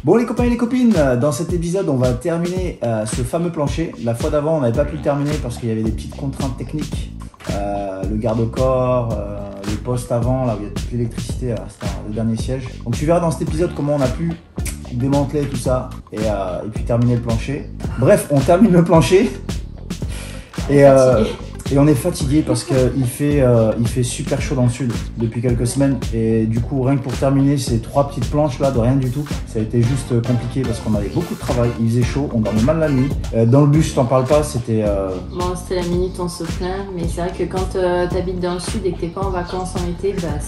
Bon les copains et les copines, dans cet épisode on va terminer ce fameux plancher. La fois d'avant on n'avait pas pu le terminer parce qu'il y avait des petites contraintes techniques. Le garde-corps, le poste avant, là où il y a toute l'électricité, c'était le dernier siège. Donc tu verras dans cet épisode comment on a pu démanteler tout ça et puis terminer le plancher. Bref, on termine le plancher et on est fatigué parce qu'il fait super chaud dans le sud depuis quelques semaines. Et du coup, rien que pour terminer ces 3 petites planches là de rien du tout, ça a été juste compliqué parce qu'on avait beaucoup de travail, il faisait chaud, on dormait mal la nuit. Dans le bus, je t'en parle pas, c'était... Bon, c'était la minute, on se plaint, mais c'est vrai que quand t'habites dans le sud et que t'es pas en vacances en été, bah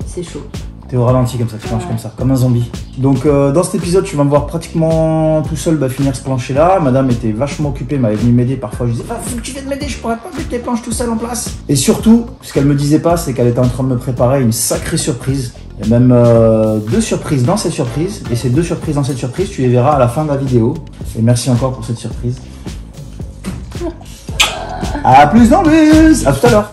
c'est chaud. T'es au ralenti comme ça, tu marches comme ça, comme un zombie. Donc dans cet épisode, tu vas me voir pratiquement tout seul finir ce plancher là. Madame était vachement occupée, m'avait venu m'aider. Parfois je disais, faut que tu viennes m'aider, je pourrais pas mettre les planches tout seul en place. Et surtout, ce qu'elle me disait pas, c'est qu'elle était en train de me préparer une sacrée surprise. Il y a même 2 surprises dans cette surprise. Et ces 2 surprises dans cette surprise, tu les verras à la fin de la vidéo. Et merci encore pour cette surprise. A plus dans le bus, à tout à l'heure.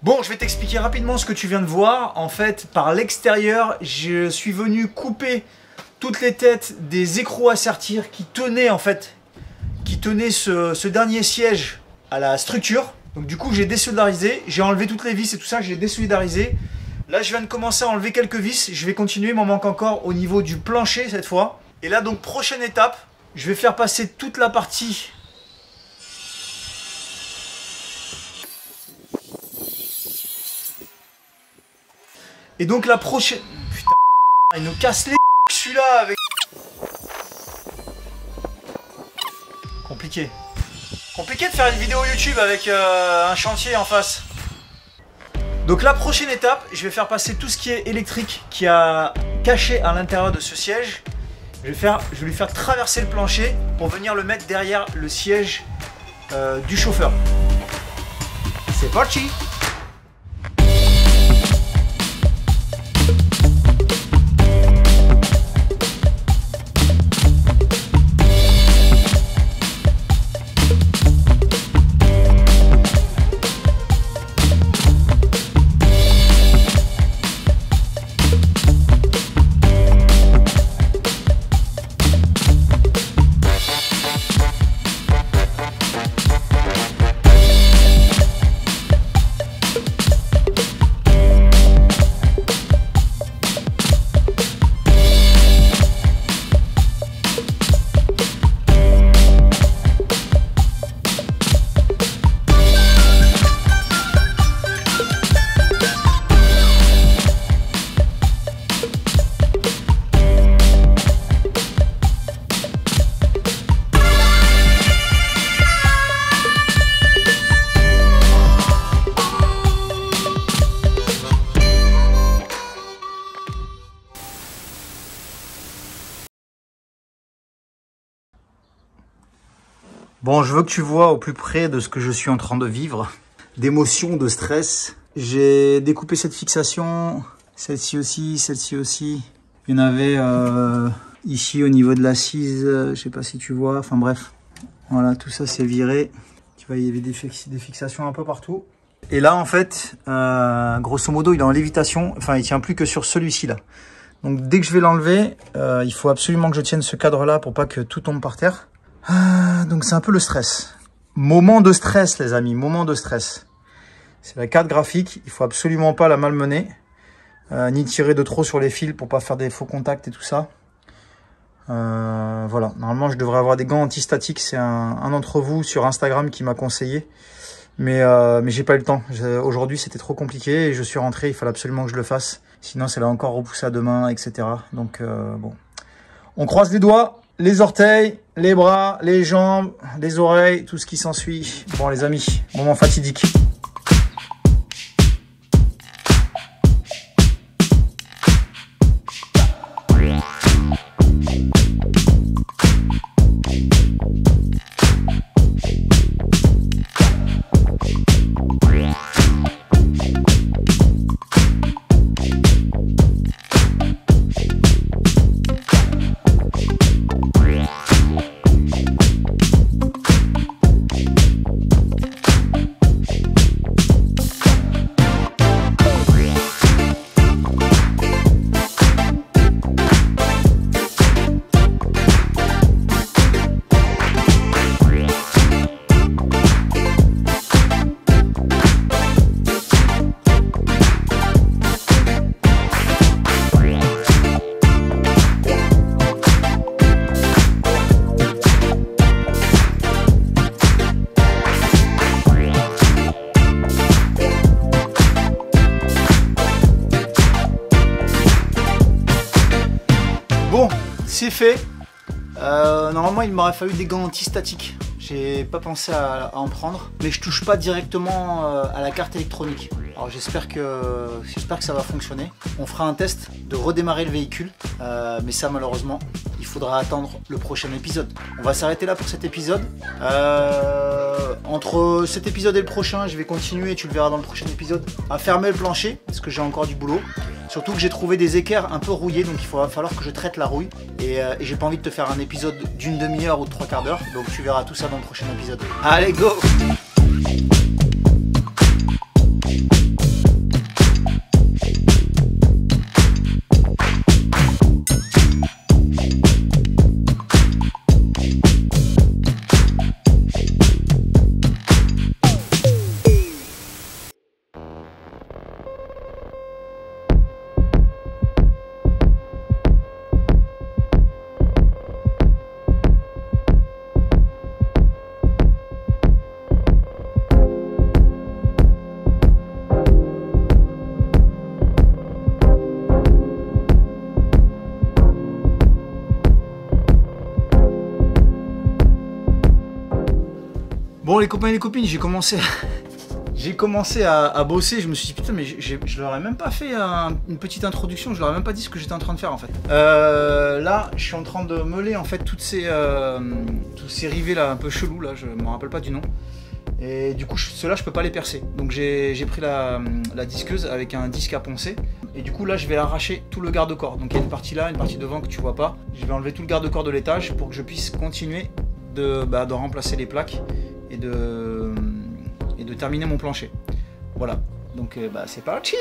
Bon, je vais t'expliquer rapidement ce que tu viens de voir. En fait, par l'extérieur, je suis venu couper toutes les têtes des écrous à sertir qui tenaient ce dernier siège à la structure. Donc du coup, j'ai désolidarisé, j'ai enlevé toutes les vis et tout ça, j'ai désolidarisé. Là, je viens de commencer à enlever quelques vis. Je vais continuer, il m'en manque encore au niveau du plancher cette fois. Et là, donc, prochaine étape, je vais faire passer toute la partie... Et donc la prochaine... Putain, il nous casse les celui-là avec... Compliqué. Compliqué de faire une vidéo YouTube avec un chantier en face. Donc la prochaine étape, je vais faire passer tout ce qui est électrique qui a caché à l'intérieur de ce siège. Je vais lui faire traverser le plancher pour venir le mettre derrière le siège du chauffeur. C'est parti! Bon, je veux que tu vois au plus près de ce que je suis en train de vivre, d'émotion, de stress. J'ai découpé cette fixation Celle-ci aussi, celle-ci aussi. Il y en avait ici au niveau de l'assise, je sais pas si tu vois, enfin bref. Voilà, tout ça c'est viré. Tu vois, il y avait des fixations un peu partout. Et là en fait, grosso modo, il est en lévitation, enfin il tient plus que sur celui-ci là. Donc dès que je vais l'enlever, il faut absolument que je tienne ce cadre là pour pas que tout tombe par terre. Donc c'est un peu le stress. Moment de stress les amis, moment de stress. C'est la carte graphique, il faut absolument pas la malmener. Ni tirer de trop sur les fils pour pas faire des faux contacts et tout ça. Voilà, normalement je devrais avoir des gants antistatiques. C'est un d'entre vous sur Instagram qui m'a conseillé. Mais j'ai pas eu le temps. Aujourd'hui c'était trop compliqué et je suis rentré, il fallait absolument que je le fasse. Sinon ça l'a encore repoussé à demain, etc. Donc bon. On croise les doigts, les orteils, les bras, les jambes, les oreilles, tout ce qui s'ensuit. Bon les amis, moment fatidique. Bon, c'est fait. Normalement, il m'aurait fallu des gants antistatiques. J'ai pas pensé à en prendre. Mais je touche pas directement à la carte électronique. Alors j'espère que ça va fonctionner. On fera un test de redémarrer le véhicule. Mais ça, malheureusement, il faudra attendre le prochain épisode. On va s'arrêter là pour cet épisode. Entre cet épisode et le prochain, je vais continuer, tu le verras dans le prochain épisode, à fermer le plancher, parce que j'ai encore du boulot. Surtout que j'ai trouvé des équerres un peu rouillés, donc il va falloir que je traite la rouille. Et j'ai pas envie de te faire un épisode d'une demi-heure ou de 3/4 d'heure, donc tu verras tout ça dans le prochain épisode. Allez, go! Bon les copains et les copines, j'ai commencé à bosser, je me suis dit putain mais je leur ai même pas fait une petite introduction, je leur ai même pas dit ce que j'étais en train de faire en fait. Là je suis en train de meuler en fait tous ces rivets là un peu chelous là, je me rappelle pas du nom. Et du coup ceux-là je peux pas les percer. Donc j'ai pris la disqueuse avec un disque à poncer. Et du coup là je vais arracher tout le garde-corps. Donc il y a une partie là, une partie devant que tu vois pas. Je vais enlever tout le garde-corps de l'étage pour que je puisse continuer de remplacer les plaques. Et de terminer mon plancher. Voilà, donc c'est parti!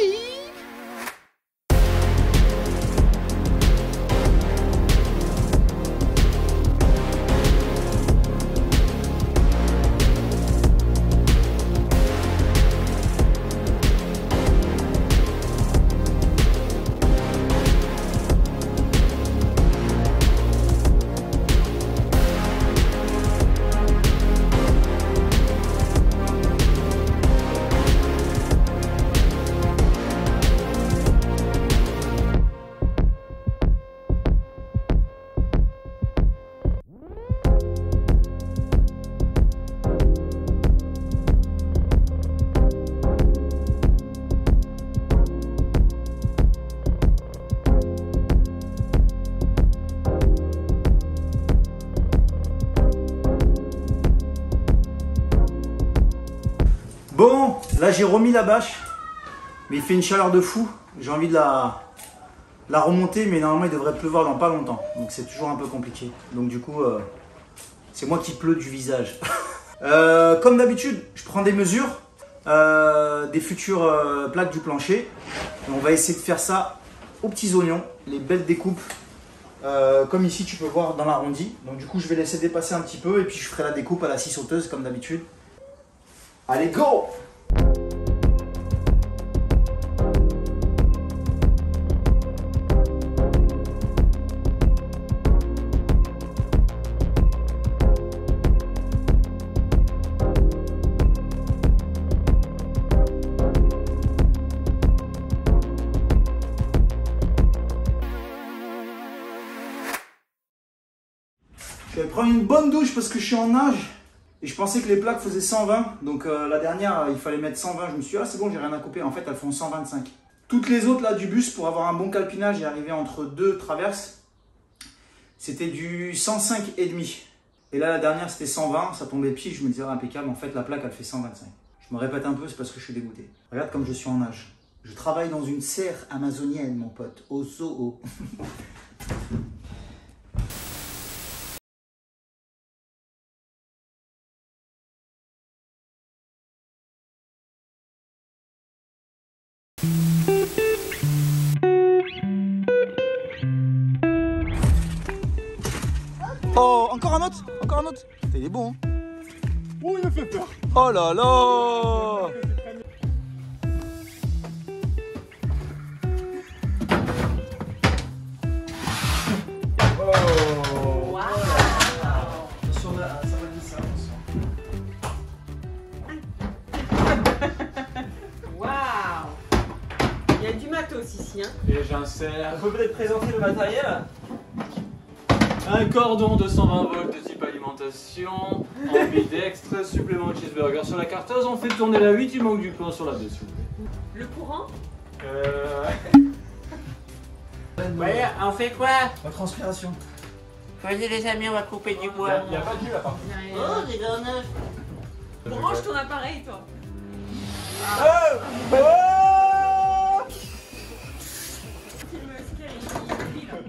Bon, là j'ai remis la bâche, mais il fait une chaleur de fou. J'ai envie de la remonter, mais normalement il devrait pleuvoir dans pas longtemps. Donc c'est toujours un peu compliqué. Donc du coup, c'est moi qui pleut du visage. Comme d'habitude, je prends des mesures des futures plaques du plancher. Et on va essayer de faire ça aux petits oignons, les belles découpes. Comme ici tu peux voir dans l'arrondi. Donc du coup je vais laisser dépasser un petit peu et puis je ferai la découpe à la scie sauteuse comme d'habitude. Allez go! Je vais prendre une bonne douche parce que je suis en nage et je pensais que les plaques faisaient 120. Donc la dernière, il fallait mettre 120. Je me suis dit, ah c'est bon, j'ai rien à couper. En fait, elles font 125. Toutes les autres là du bus, pour avoir un bon calpinage et arriver entre deux traverses, c'était du 105,5. Et là, la dernière, c'était 120. Ça tombait pile. Je me disais, ah, impeccable. En fait, la plaque, elle fait 125. Je me répète un peu, c'est parce que je suis dégoûté. Regarde comme je suis en nage. Je travaille dans une serre amazonienne, mon pote. Au zoo. Oh, encore un autre? Encore un autre? Il est bon, hein? Oh, il me fait peur! Oh là là! Oh! Waouh! Ça va glisser, Waouh! Il y a du matos ici, hein? Et j'insère. Vous pouvez peut-être présenter le matériel? Un cordon de 120 volts de type alimentation, ambidextre, supplément de cheeseburger sur la carteuse, on fait tourner la 8, il manque du plan sur la dessus. Le courant? Ouais, on fait quoi? La transpiration. Venez les amis, on va couper du bois. Il n'y a pas de jus là par contre. Oh, des grenades! Branche ton appareil, toi.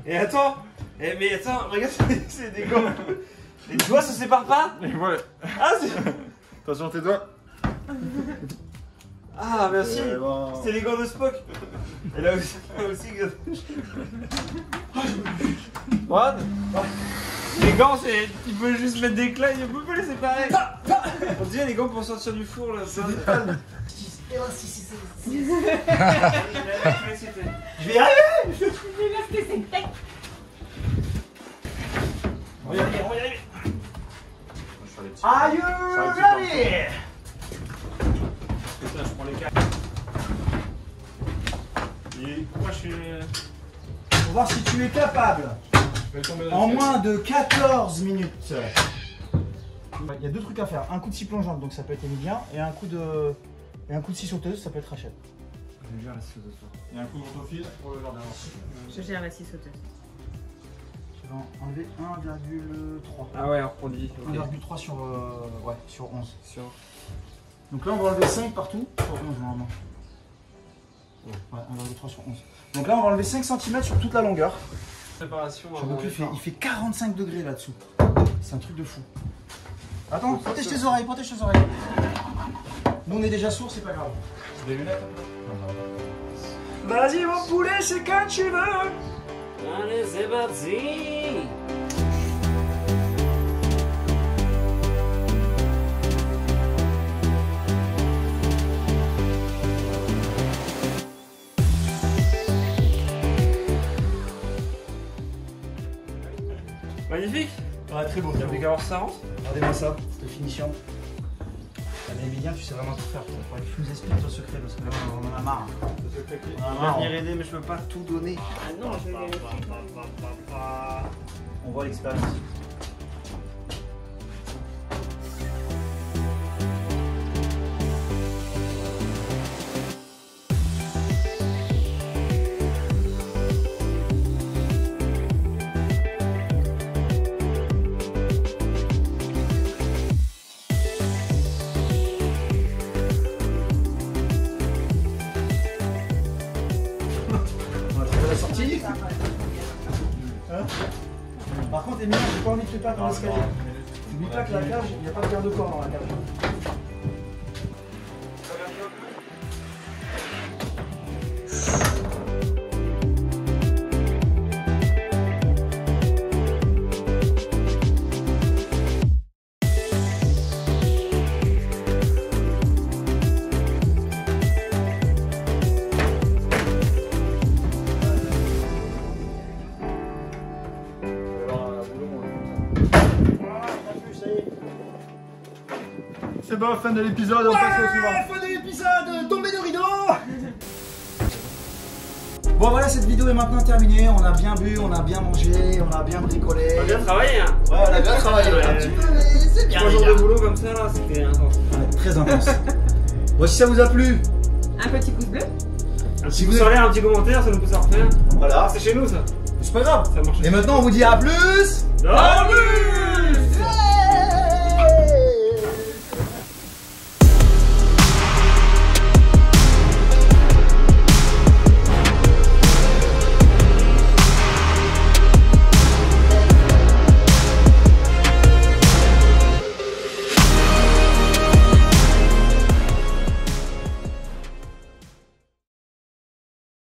Et attends! Mais attends, regarde, c'est des gants! Les doigts se séparent pas? Et voilà. Ah, c'est... Attention tes doigts. Ah, merci! Bon. C'est les gants de Spock! Et là aussi, What? Les gants, c'est... Tu peux juste mettre des clés, on peut pas les séparer! On dirait les gants pour sortir du four là, ça. Je vais y arriver! On va y arriver, on va y arriver! Aïe! Allez! Putain, je prends les cartes. Et pourquoi je suis... Pour voir si tu es capable. Je vais tomber En moins de 14 minutes. Il y a deux trucs à faire. Un coup de scie plongeante, donc ça peut être Emilien, et un coup de scie sauteuse, ça peut être Rachel. Je gère la scie sauteuse. Il y a un coup de rotofil pour le jardin. Je gère la scie sauteuse. Je vais en enlever 1,3. Ah ouais, on dit. 1,3 sur, ouais, sur 11. Sur... Donc là, on va enlever 5 partout. Sur 11 normalement. Ouais, 1,3 sur 11. Donc là, on va enlever 5 cm sur toute la longueur. Préparation. J'en peux plus, il fait 45 degrés là-dessous. C'est un truc de fou. Attends, protège tes oreilles, protège tes oreilles. Nous, on est déjà sourds, c'est pas grave. Des lunettes. Vas-y, mon poulet, c'est quand tu veux. Allez, c'est parti! Magnifique! Ouais, très beau. Il n'y a plus qu'à voir ça rentre. Regardez-moi ça, cette finition. Mais Emilien, tu sais vraiment tout faire. Faudrait que tu nous expliques ton secret parce que là, on en a marre. On va venir aider, mais je peux pas tout donner. Ah non, je vais On voit l'expérience. Par contre, Emilien, j'ai pas envie de te perdre dans l'escalier. N'oublie pas que la cage, il n'y a pas de garde-corps dans la cage. C'est bon, fin de l'épisode, on passe au suivant. Fin de l'épisode, tombez de rideau. Bon voilà, cette vidéo est maintenant terminée. On a bien bu, on a bien mangé, on a bien bricolé. On a bien travaillé, hein. Ouais, on a bien travaillé, un petit peu, mais c'est bien. 3 jours de boulot comme ça, là, c'était intense. Ouais, très intense. Bon, si ça vous a plu, Un petit pouce bleu. Si vous savez un petit commentaire, ça nous pousse à refaire. voilà, C'est chez nous, ça. c'est pas grave. Ça marche. Et maintenant, on vous dit à plus. Dans le